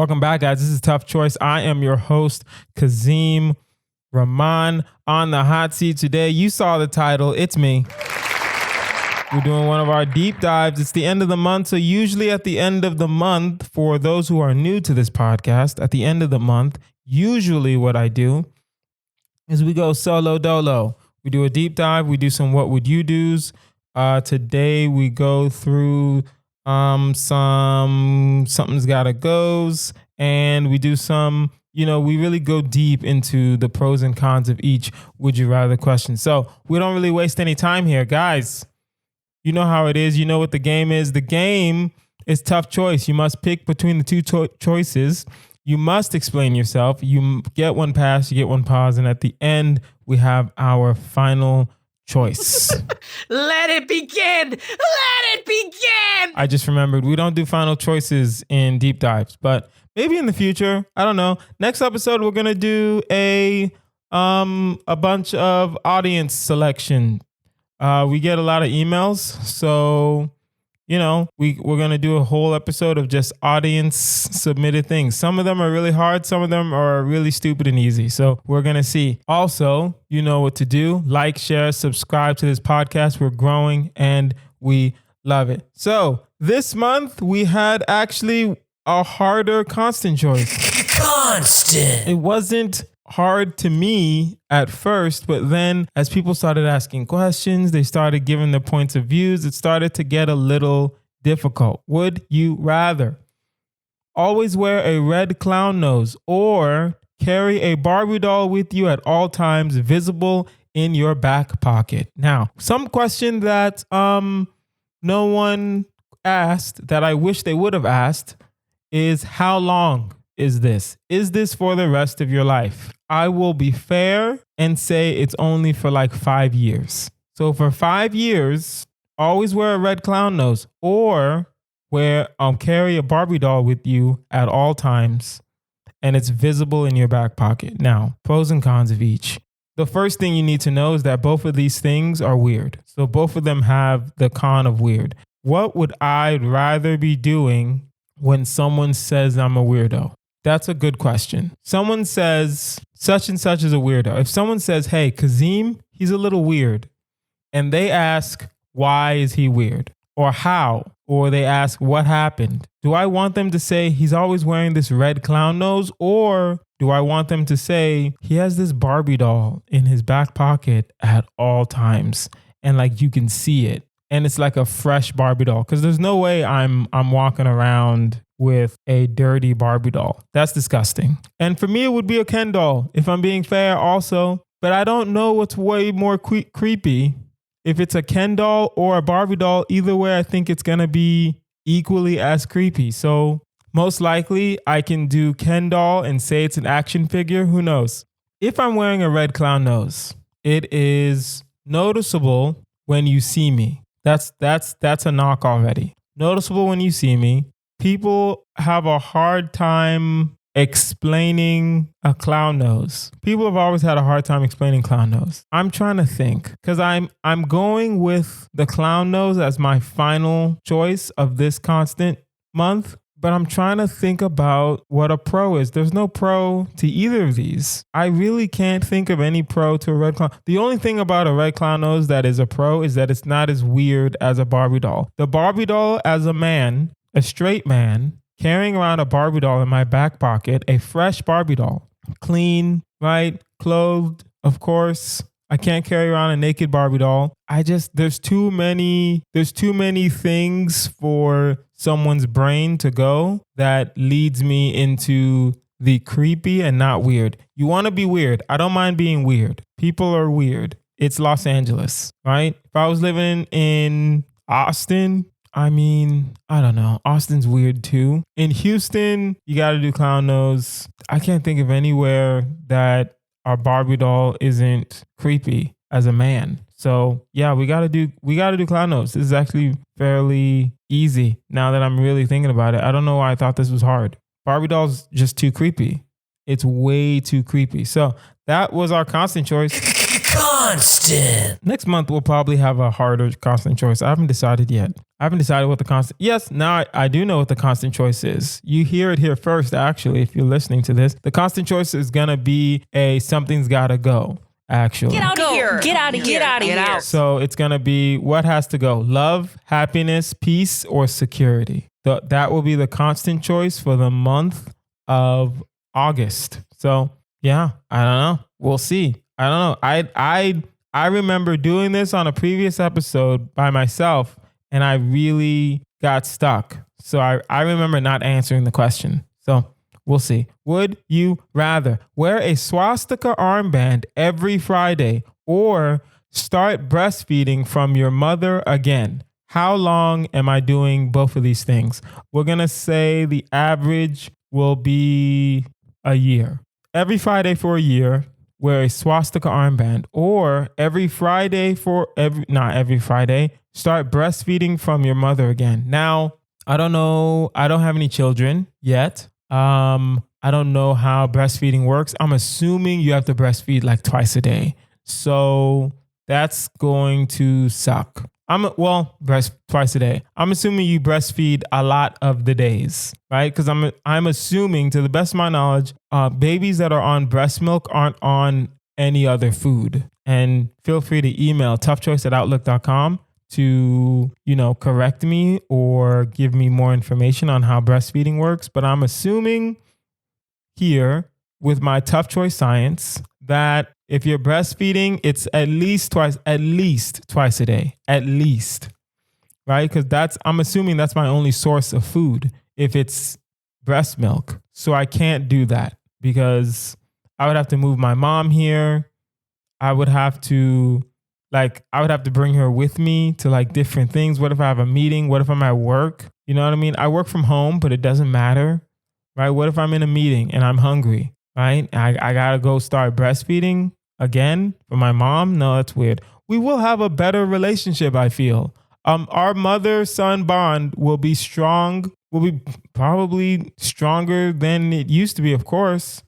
Welcome back, guys. This is Tough Choice. I am your host, Kazeem. Rahman on the hot seat today. You saw the title. It's me. We're doing one of our deep dives. It's the end of the month. So usually at the end of the month, for those who are new to this podcast, at the end of the month, usually what I do is we go solo dolo. We do a deep dive. We do some what would you do's. Today we go through some something's gotta goes, and we do some, we really go deep into the pros and cons of each would you rather question. So we don't really waste any time here, guys. You know how it is. You know what the game is. The game is tough choice. You must pick between the two choices. You must explain yourself. You get one pass, you get one pause, and at the end we have our final choice. Let it begin! Let it begin! I just remembered we don't do final choices in deep dives, but maybe in the future. I don't know. Next episode we're gonna do a bunch of audience selection. We get a lot of emails, so we're gonna do a whole episode of just audience submitted things. Some of them are really hard, some of them are really stupid and easy. So we're gonna see. Also, you know what to do. Like, share, subscribe to this podcast. We're growing and we love it. So this month we had actually a harder constant choice. Constant. It wasn't hard to me at first, but then as people started asking questions, they started giving their points of views, it started to get a little difficult. Would you rather always wear a red clown nose or carry a Barbie doll with you at all times, visible in your back pocket? Now, some question that no one asked that I wish they would have asked is, how long is this? Is this for the rest of your life? I will be fair and say it's only for like 5 years. So for 5 years, always wear a red clown nose or carry a Barbie doll with you at all times, and it's visible in your back pocket. Now, pros and cons of each. The first thing you need to know is that both of these things are weird. So both of them have the con of weird. What would I rather be doing when someone says I'm a weirdo? That's a good question. Someone says such and such is a weirdo. If someone says, hey, Kazeem, he's a little weird, and they ask, why is he weird? Or how? Or they ask, what happened? Do I want them to say he's always wearing this red clown nose? Or do I want them to say he has this Barbie doll in his back pocket at all times, and like you can see it, and it's like a fresh Barbie doll? Because there's no way I'm walking around with a dirty Barbie doll. That's disgusting. And for me, it would be a Ken doll, if I'm being fair also. But I don't know what's way more creepy. If it's a Ken doll or a Barbie doll, either way, I think it's going to be equally as creepy. So most likely I can do Ken doll and say it's an action figure. Who knows? If I'm wearing a red clown nose, it is noticeable when you see me. That's a knock already. Noticeable when you see me. People have a hard time explaining a clown nose. People have always had a hard time explaining clown nose. I'm trying to think, because I'm going with the clown nose as my final choice of this constant month. But I'm trying to think about what a pro is. There's no pro to either of these. I really can't think of any pro to a red clown. The only thing about a red clown nose that is a pro is that it's not as weird as a Barbie doll. The Barbie doll, as a man, a straight man, carrying around a Barbie doll in my back pocket, a fresh Barbie doll, clean, right, clothed, of course. I can't carry around a naked Barbie doll. There's too many things for someone's brain to go that leads me into the creepy and not weird. You want to be weird. I don't mind being weird. People are weird. It's Los Angeles, right? If I was living in Austin, I don't know. Austin's weird too. In Houston, you got to do clown nose. I can't think of anywhere that our Barbie doll isn't creepy as a man. So yeah, we gotta do clown nose. This is actually fairly easy now that I'm really thinking about it. I don't know why I thought this was hard. Barbie doll's just too creepy. It's way too creepy. So that was our constant choice. constant. Next month, we'll probably have a harder constant choice. I haven't decided yet. I haven't decided what the constant... Yes, now I do know what the constant choice is. You hear it here first, actually, if you're listening to this. The constant choice is going to be a something's got to go, actually. Get out of here. Get out of here. Get out of here. So it's going to be what has to go? Love, happiness, peace, or security? That will be the constant choice for the month of August. So, yeah, I don't know. We'll see. I don't know. I remember doing this on a previous episode by myself, and I really got stuck. So I remember not answering the question. So we'll see. Would you rather wear a swastika armband every Friday or start breastfeeding from your mother again? How long am I doing both of these things? We're going to say the average will be a year. Every Friday for a year, wear a swastika armband, or every Friday not every Friday, start breastfeeding from your mother again. Now, I don't know. I don't have any children yet. I don't know how breastfeeding works. I'm assuming you have to breastfeed like twice a day. So that's going to suck. Breast twice a day. I'm assuming you breastfeed a lot of the days, right? Because I'm assuming, to the best of my knowledge, babies that are on breast milk aren't on any other food. And feel free to email toughchoice@outlook.com to, correct me or give me more information on how breastfeeding works. But I'm assuming here with my tough choice science that if you're breastfeeding, it's at least twice a day, at least, right? Because I'm assuming that's my only source of food if it's breast milk. So I can't do that because I would have to move my mom here. I would have to bring her with me to like different things. What if I have a meeting? What if I'm at work? You know what I mean? I work from home, but it doesn't matter, right? What if I'm in a meeting and I'm hungry, right? I got to go start breastfeeding again for my mom? No, that's weird. We will have a better relationship, I feel. Our mother-son bond will be probably stronger than it used to be, of course,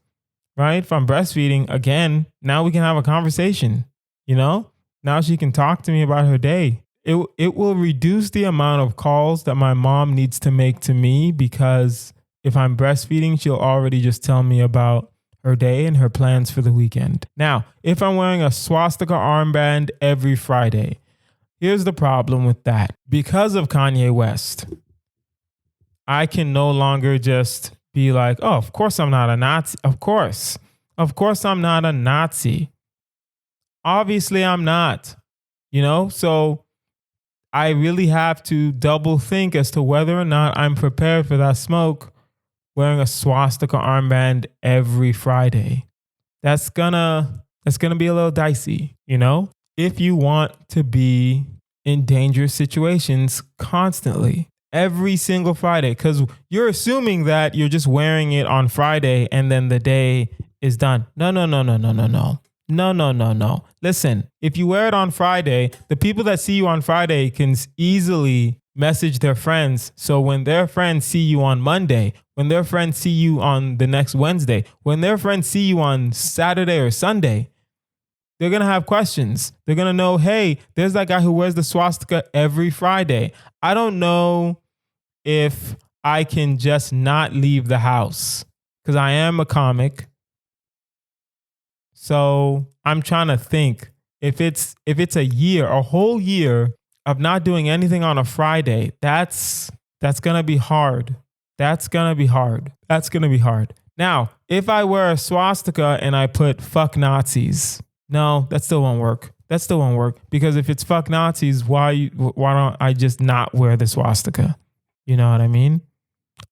right? If I'm breastfeeding again, now we can have a conversation, Now she can talk to me about her day. It will reduce the amount of calls that my mom needs to make to me, because if I'm breastfeeding, she'll already just tell me about her day and her plans for the weekend. Now, if I'm wearing a swastika armband every Friday, here's the problem with that. Because of Kanye West, I can no longer just be like, oh, of course I'm not a Nazi. Of course I'm not a Nazi. Obviously I'm not, so I really have to double think as to whether or not I'm prepared for that smoke wearing a swastika armband every Friday. That's gonna be a little dicey, If you want to be in dangerous situations constantly, every single Friday, because you're assuming that you're just wearing it on Friday and then the day is done. No. No. Listen, if you wear it on Friday, the people that see you on Friday can easily message their friends. So when their friends see you on Monday, when their friends see you on the next Wednesday, when their friends see you on Saturday or Sunday, they're going to have questions. They're going to know, hey, there's that guy who wears the swastika every Friday. I don't know if I can just not leave the house because I am a comic. So I'm trying to think if it's a whole year of not doing anything on a Friday, that's going to be hard. That's going to be hard. Now, if I wear a swastika and I put fuck Nazis, no, that still won't work. Because if it's fuck Nazis, why don't I just not wear the swastika? You know what I mean?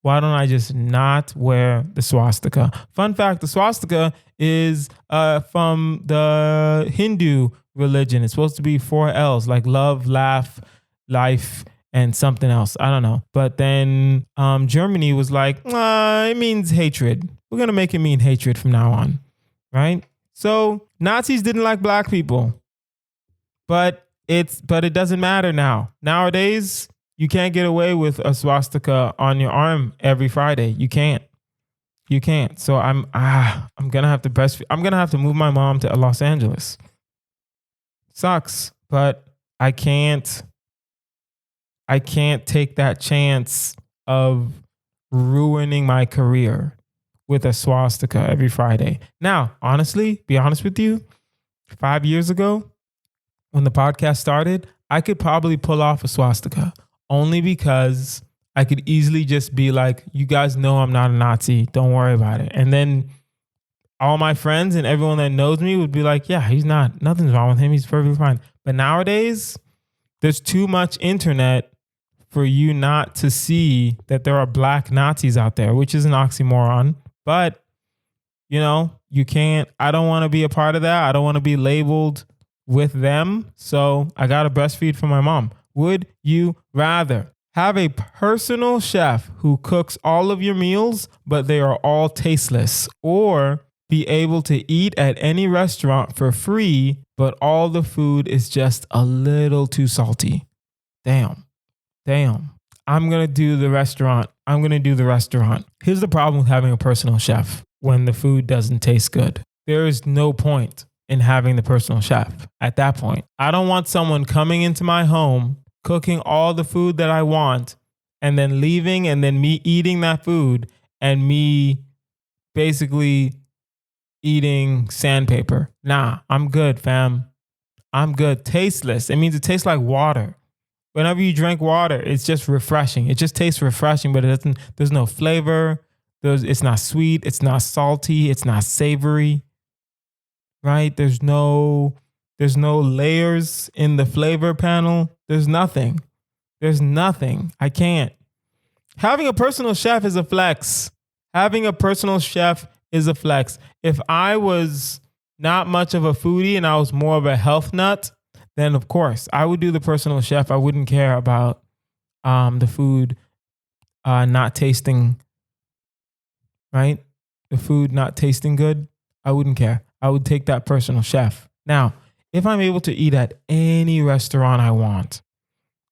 Why don't I just not wear the swastika? Fun fact, the swastika is from the Hindu religion. It's supposed to be 4 L's, like love, laugh, life, and something else. I don't know. But then Germany was like, it means hatred. We're going to make it mean hatred from now on, right? So Nazis didn't like black people, but it doesn't matter now. Nowadays, you can't get away with a swastika on your arm every Friday. You can't. So I'm going to have to breastfeed. I'm going to have to move my mom to Los Angeles. Sucks, but I can't take that chance of ruining my career with a swastika every Friday. Now, honestly, be honest with you, 5 years ago when the podcast started, I could probably pull off a swastika only because I could easily just be like, you guys know I'm not a Nazi. Don't worry about it. And then all my friends and everyone that knows me would be like, yeah, he's not, nothing's wrong with him. He's perfectly fine. But nowadays, there's too much internet for you not to see that there are black Nazis out there, which is an oxymoron. But, you know, you can't, I don't want to be a part of that. I don't want to be labeled with them. So I got to breastfeed for my mom. Would you rather have a personal chef who cooks all of your meals, but they are all tasteless, or be able to eat at any restaurant for free, but all the food is just a little too salty? Damn. I'm going to do the restaurant. Here's the problem with having a personal chef when the food doesn't taste good. There is no point in having the personal chef at that point. I don't want someone coming into my home, cooking all the food that I want, and then leaving, and then me eating that food and me basically eating sandpaper. Nah, I'm good, fam. I'm good. Tasteless. It means it tastes like water. Whenever you drink water, it's just refreshing. It just tastes refreshing, but there's no flavor. It's not sweet. It's not salty. It's not savory. Right? There's no layers in the flavor panel. There's nothing. I can't. Having a personal chef is a flex. If I was not much of a foodie and I was more of a health nut, then of course I would do the personal chef. I wouldn't care about the food not tasting right. The food not tasting good. I wouldn't care. I would take that personal chef. Now, if I'm able to eat at any restaurant I want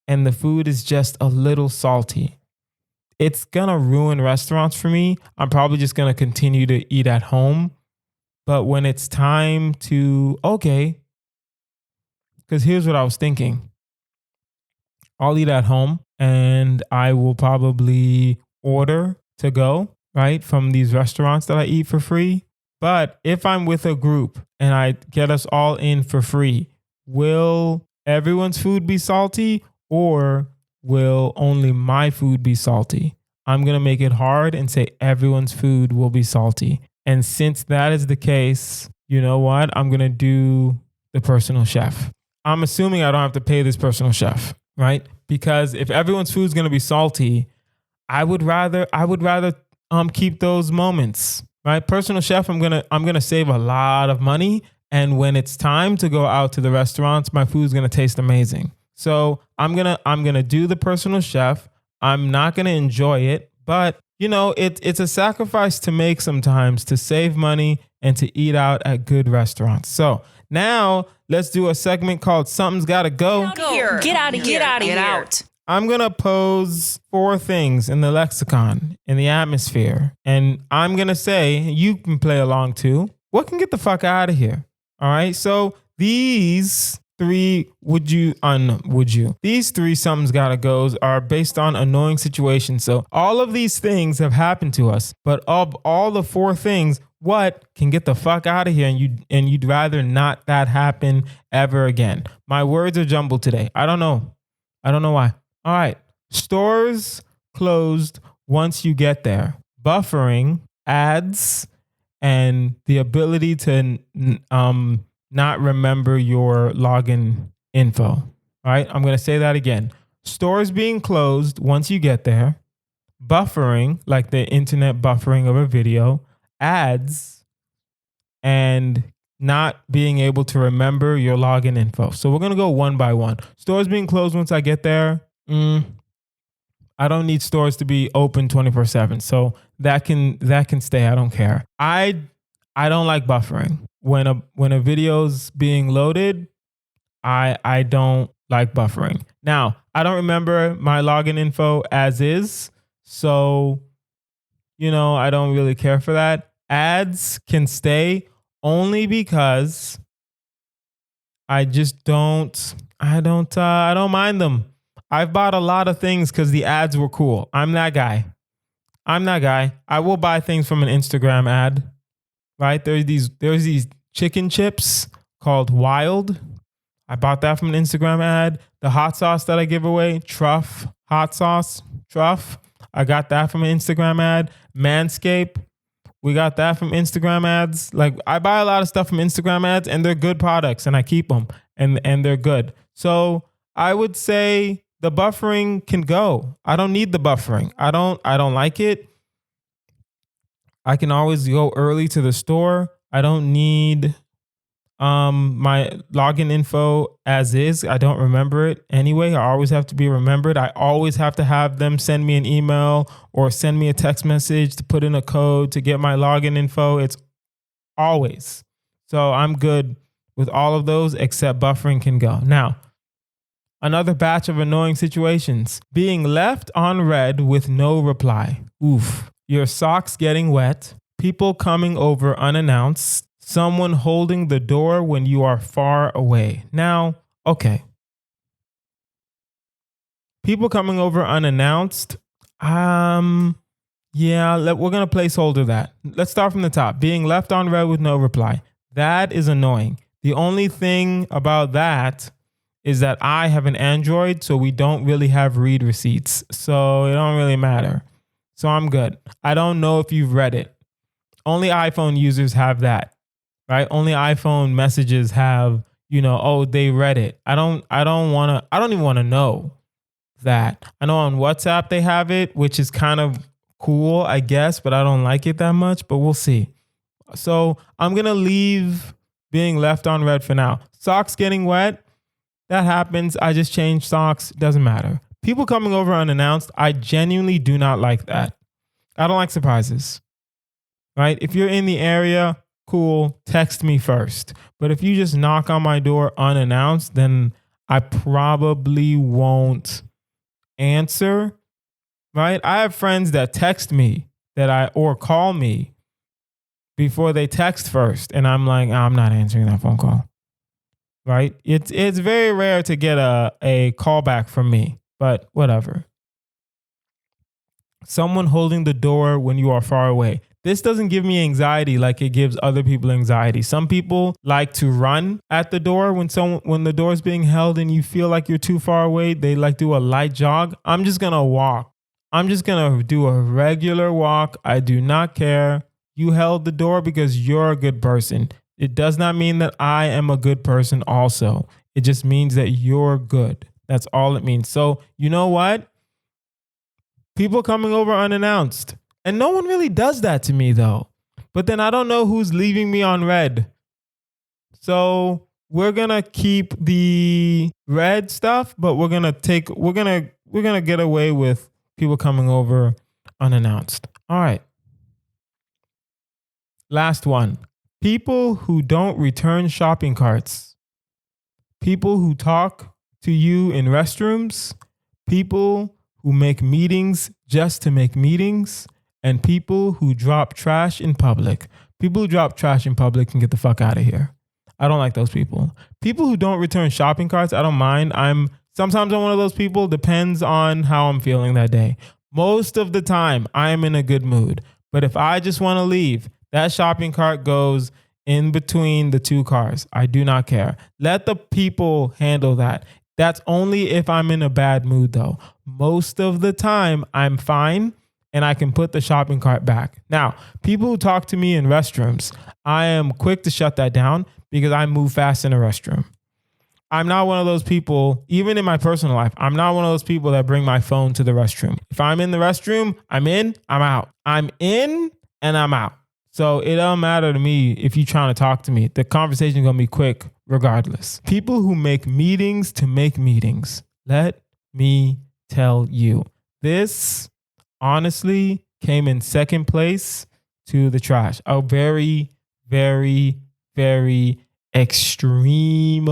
and the food is just a little salty, it's gonna ruin restaurants for me. I'm probably just gonna continue to eat at home. But when it's time to, okay, because here's what I was thinking. I'll eat at home and I will probably order to go, right, from these restaurants that I eat for free. But if I'm with a group and I get us all in for free, will everyone's food be salty or will only my food be salty? I'm going to make it hard and say everyone's food will be salty. And since that is the case, you know what? I'm going to do the personal chef. I'm assuming I don't have to pay this personal chef, right? Because if everyone's food is going to be salty, I would rather keep those moments, right? Personal chef, I'm gonna save a lot of money, and when it's time to go out to the restaurants, my food's gonna taste amazing. So I'm gonna do the personal chef. I'm not gonna enjoy it, but you know, it's a sacrifice to make sometimes to save money and to eat out at good restaurants. So now let's do a segment called Something's Gotta Go. Get out of here. I'm going to pose 4 things in the lexicon, in the atmosphere. And I'm going to say, you can play along too. What can get the fuck out of here? All right. So these 3 these 3 something's gotta goes are based on annoying situations. So all of these things have happened to us, but of all the 4 things, what can get the fuck out of here and you'd rather not that happen ever again? My words are jumbled today. I don't know why. All right. Stores closed once you get there. Buffering, ads, and the ability to not remember your login info. All right. I'm going to say that again. Stores being closed once you get there. Buffering, like the internet buffering of a video. Ads, and not being able to remember your login info. So we're going to go one by one. Stores being closed once I get there. I don't need stores to be open 24/7. So that can stay. I don't care. I don't like buffering. When a video's being loaded, I don't like buffering. Now, I don't remember my login info as is. So, you know, I don't really care for that. Ads can stay only because I just don't. I don't mind them. I've bought a lot of things because the ads were cool. I'm that guy. I will buy things from an Instagram ad. Right? There's these chicken chips called Wild. I bought that from an Instagram ad. The hot sauce that I give away, Truff hot sauce, Truff. I got that from an Instagram ad. Manscaped. We got that from Instagram ads. Like, I buy a lot of stuff from Instagram ads, and they're good products, and I keep them, and they're good. So I would say the buffering can go. I don't need the buffering. I don't like it. I can always go early to the store. I don't need my login info as is. I don't remember it anyway. I always have to be remembered. I always have to have them send me an email or send me a text message to put in a code to get my login info. It's always. So I'm good with all of those except buffering can go. Now, another batch of annoying situations. Being left on red with no reply. Oof. Your socks getting wet. People coming over unannounced. Someone holding the door when you are far away. Now, okay. People coming over unannounced. We're going to placeholder that. Let's start from the top. Being left on red with no reply. That is annoying. The only thing about that is that I have an Android, so we don't really have read receipts. So it don't really matter. So I'm good. I don't know if you've read it. Only iPhone users have that. Right? Only iPhone messages have, they read it. I don't even want to know that. I know on WhatsApp they have it, which is kind of cool, I guess, but I don't like it that much, but we'll see. So I'm going to leave being left on red for now. Socks getting wet. That happens. I just changed socks. Doesn't matter. People coming over unannounced. I genuinely do not like that. I don't like surprises. Right? If you're in the area, cool, text me first. But if you just knock on my door unannounced, then I probably won't answer. Right? I have friends that text me or call me before they text first. And I'm like, I'm not answering that phone call. Right? It's very rare to get a call back from me, but whatever. Someone holding the door when you are far away. This doesn't give me anxiety like it gives other people anxiety. Some people like to run at the door when the door is being held and you feel like you're too far away. They like do a light jog. I'm just going to walk. I'm just going to do a regular walk. I do not care. You held the door because you're a good person. It does not mean that I am a good person also. It just means that you're good. That's all it means. So you know what? People coming over unannounced. And no one really does that to me though. But then I don't know who's leaving me on red. So we're going to keep the red stuff, but we're going to get away with people coming over unannounced. All right. Last one. People who don't return shopping carts. People who talk to you in restrooms. People who make meetings just to make meetings. And people who drop trash in public. People who drop trash in public can get the fuck out of here. I don't like those people. People who don't return shopping carts, I don't mind. Sometimes I'm one of those people. Depends on how I'm feeling that day. Most of the time, I'm in a good mood. But if I just want to leave, that shopping cart goes in between the two cars. I do not care. Let the people handle that. That's only if I'm in a bad mood, though. Most of the time, I'm fine. And I can put the shopping cart back. Now, people who talk to me in restrooms, I am quick to shut that down because I move fast in a restroom. I'm not one of those people, even in my personal life, I'm not one of those people that bring my phone to the restroom. If I'm in the restroom, I'm in, I'm out. I'm in and I'm out. So it don't matter to me if you're trying to talk to me. The conversation is going to be quick regardless. People who make meetings to make meetings. Let me tell you, this honestly came in second place to the trash. A very, very, very extremely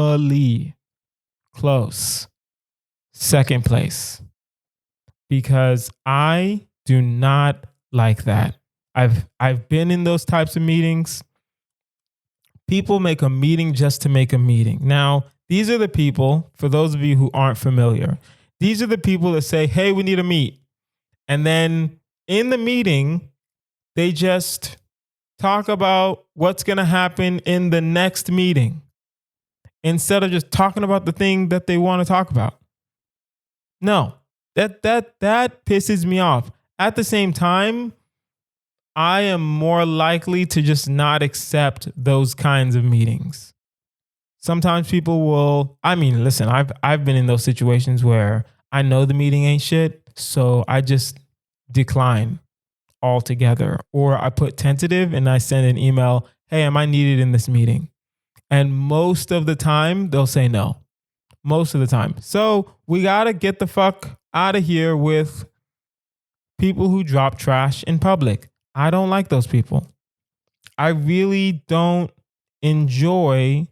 close second place. Because I do not like that. I've been in those types of meetings. People make a meeting just to make a meeting. Now, these are the people, for those of you who aren't familiar, these are the people that say, hey, we need to meet. And then in the meeting, they just talk about what's going to happen in the next meeting instead of just talking about the thing that they want to talk about. No, that pisses me off. At the same time, I am more likely to just not accept those kinds of meetings. Sometimes people will, listen, I've been in those situations where I know the meeting ain't shit, so I just decline altogether. Or I put tentative and I send an email, hey, am I needed in this meeting? And most of the time, they'll say no. Most of the time. So we got to get the fuck out of here with people who drop trash in public. I don't like those people. I really don't enjoy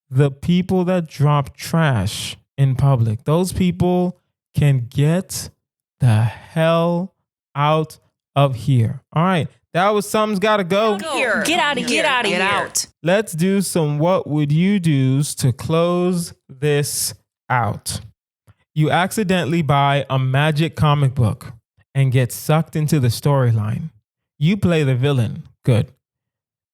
the people that drop trash in public. Those people can get the hell out of here. All right. That was Something's Gotta Go. Here. Get out of here. Get out of Get here. out. Let's do some what would you do's to close this out. You accidentally buy a magic comic book and get sucked into the storyline. You play the villain. Good.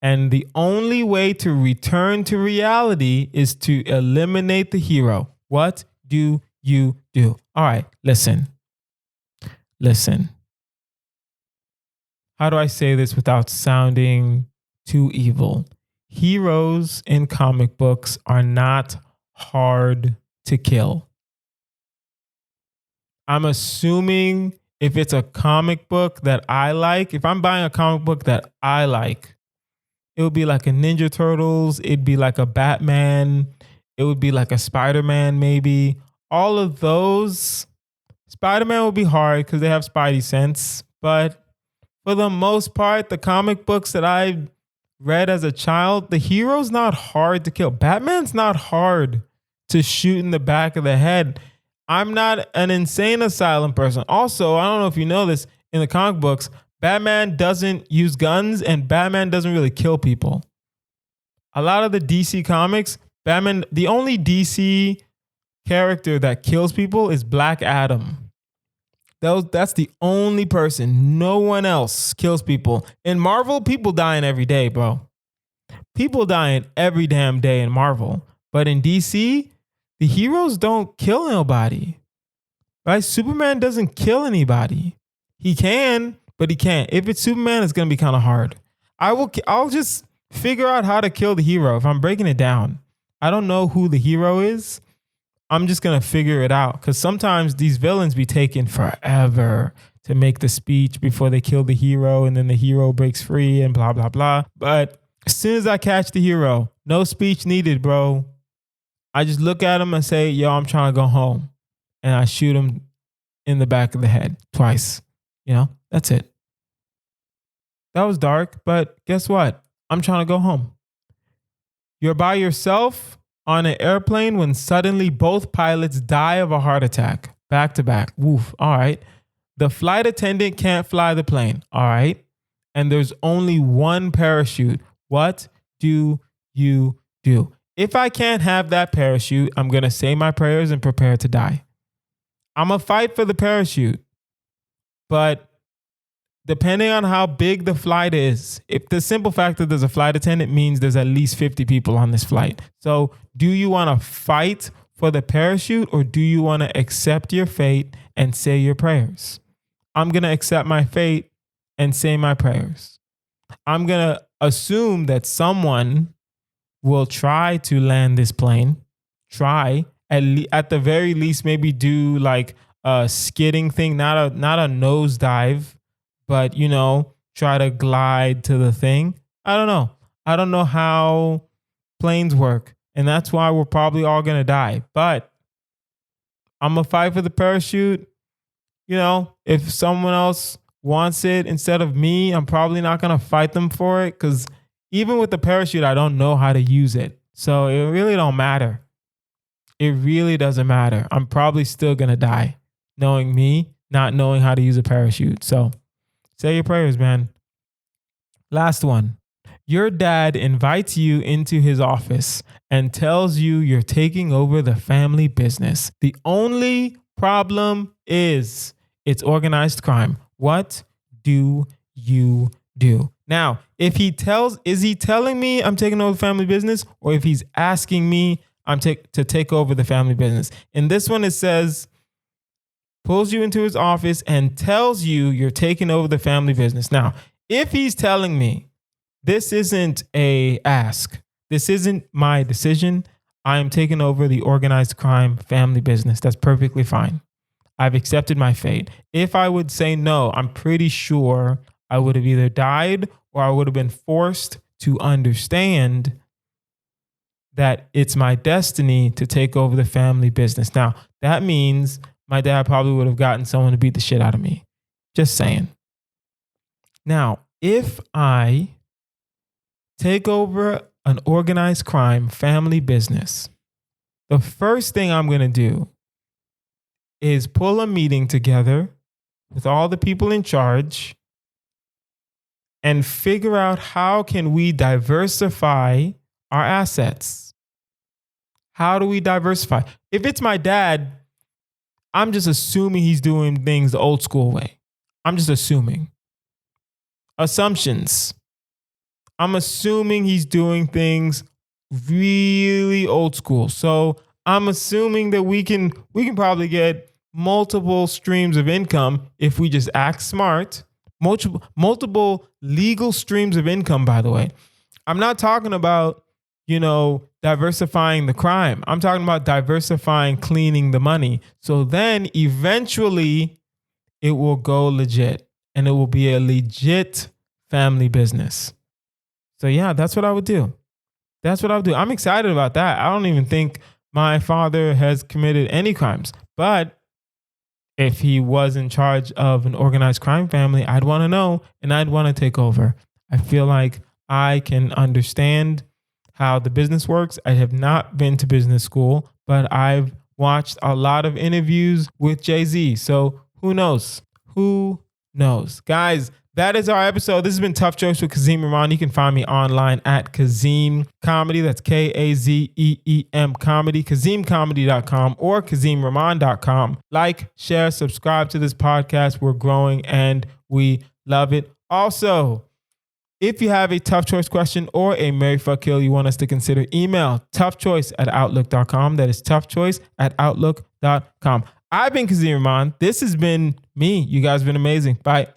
And the only way to return to reality is to eliminate the hero. What do you do? All right, listen. How do I say this without sounding too evil? Heroes in comic books are not hard to kill. I'm assuming if it's a comic book that I like, if I'm buying a comic book that I like, it would be like a Ninja Turtles. It'd be like a Batman. It would be like a Spider-Man maybe. All of those. Spider-Man would be hard because they have Spidey sense. But for the most part, the comic books that I read as a child, the hero's not hard to kill. Batman's not hard to shoot in the back of the head. I'm not an insane asylum person. Also, I don't know if you know this, in the comic books, Batman doesn't use guns and Batman doesn't really kill people. A lot of the DC comics, Batman, the only DC character that kills people is Black Adam. That's the only person. No one else kills people. In Marvel, people dying every day, bro. People dying every damn day in Marvel. But in DC, the heroes don't kill nobody. Right? Superman doesn't kill anybody. He can, but he can't. If it's Superman, it's going to be kind of hard. I'll just figure out how to kill the hero if I'm breaking it down. I don't know who the hero is. I'm just going to figure it out because sometimes these villains be taking forever to make the speech before they kill the hero and then the hero breaks free and blah, blah, blah. But as soon as I catch the hero, no speech needed, bro. I just look at him and say, yo, I'm trying to go home. And I shoot him in the back of the head twice. You know, that's it. That was dark, but guess what? I'm trying to go home. You're by yourself on an airplane when suddenly both pilots die of a heart attack. Back to back. Woof. All right. The flight attendant can't fly the plane. All right. And there's only one parachute. What do you do? If I can't have that parachute, I'm going to say my prayers and prepare to die. I'm going to fight for the parachute. But depending on how big the flight is, if the simple fact that there's a flight attendant means there's at least 50 people on this flight. So do you want to fight for the parachute or do you want to accept your fate and say your prayers? I'm going to accept my fate and say my prayers. I'm going to assume that someone will try to land this plane, at the very least, maybe do like a skidding thing, not a nosedive, but, you know, try to glide to the thing. I don't know. I don't know how planes work. And that's why we're probably all going to die. But I'm going to fight for the parachute. You know, if someone else wants it instead of me, I'm probably not going to fight them for it because even with the parachute, I don't know how to use it. So it really don't matter. It really doesn't matter. I'm probably still going to die knowing me, not knowing how to use a parachute. So say your prayers, man. Last one. Your dad invites you into his office and tells you you're taking over the family business. The only problem is it's organized crime. What do you do? Now, is he telling me I'm taking over the family business, or if he's asking me to take over the family business? In this one, it says, pulls you into his office and tells you you're taking over the family business. Now, if he's telling me this isn't a ask, this isn't my decision, I am taking over the organized crime family business, that's perfectly fine. I've accepted my fate. If I would say no, I'm pretty sure I would have either died or I would have been forced to understand that it's my destiny to take over the family business. Now, that means my dad probably would have gotten someone to beat the shit out of me. Just saying. Now, if I take over an organized crime family business, the first thing I'm going to do is pull a meeting together with all the people in charge and figure out how can we diversify our assets. How do we diversify? If it's my dad, I'm just assuming he's doing things the old school way. I'm just assuming. Assumptions. I'm assuming he's doing things really old school. So I'm assuming that we can probably get multiple streams of income if we just act smart. Multiple legal streams of income, by the way. I'm not talking about, diversifying the crime. I'm talking about diversifying, cleaning the money. So then eventually it will go legit and it will be a legit family business. So yeah, that's what I would do. I'm excited about that. I don't even think my father has committed any crimes, but if he was in charge of an organized crime family, I'd want to know and I'd want to take over. I feel like I can understand how the business works. I have not been to business school, but I've watched a lot of interviews with Jay-Z. So who knows? Guys, that is our episode. This has been Tough Choice with Kazeem Rahman. You can find me online at Kazeem Comedy. That's Kazeem Comedy, KazeemComedy.com or KazeemRahman.com. Like, share, subscribe to this podcast. We're growing and we love it. Also, if you have a Tough Choice question or a Marry Fuck Kill you want us to consider, email toughchoice@outlook.com. That is toughchoice@outlook.com. I've been Kazeem Rahman. This has been me. You guys have been amazing. Bye.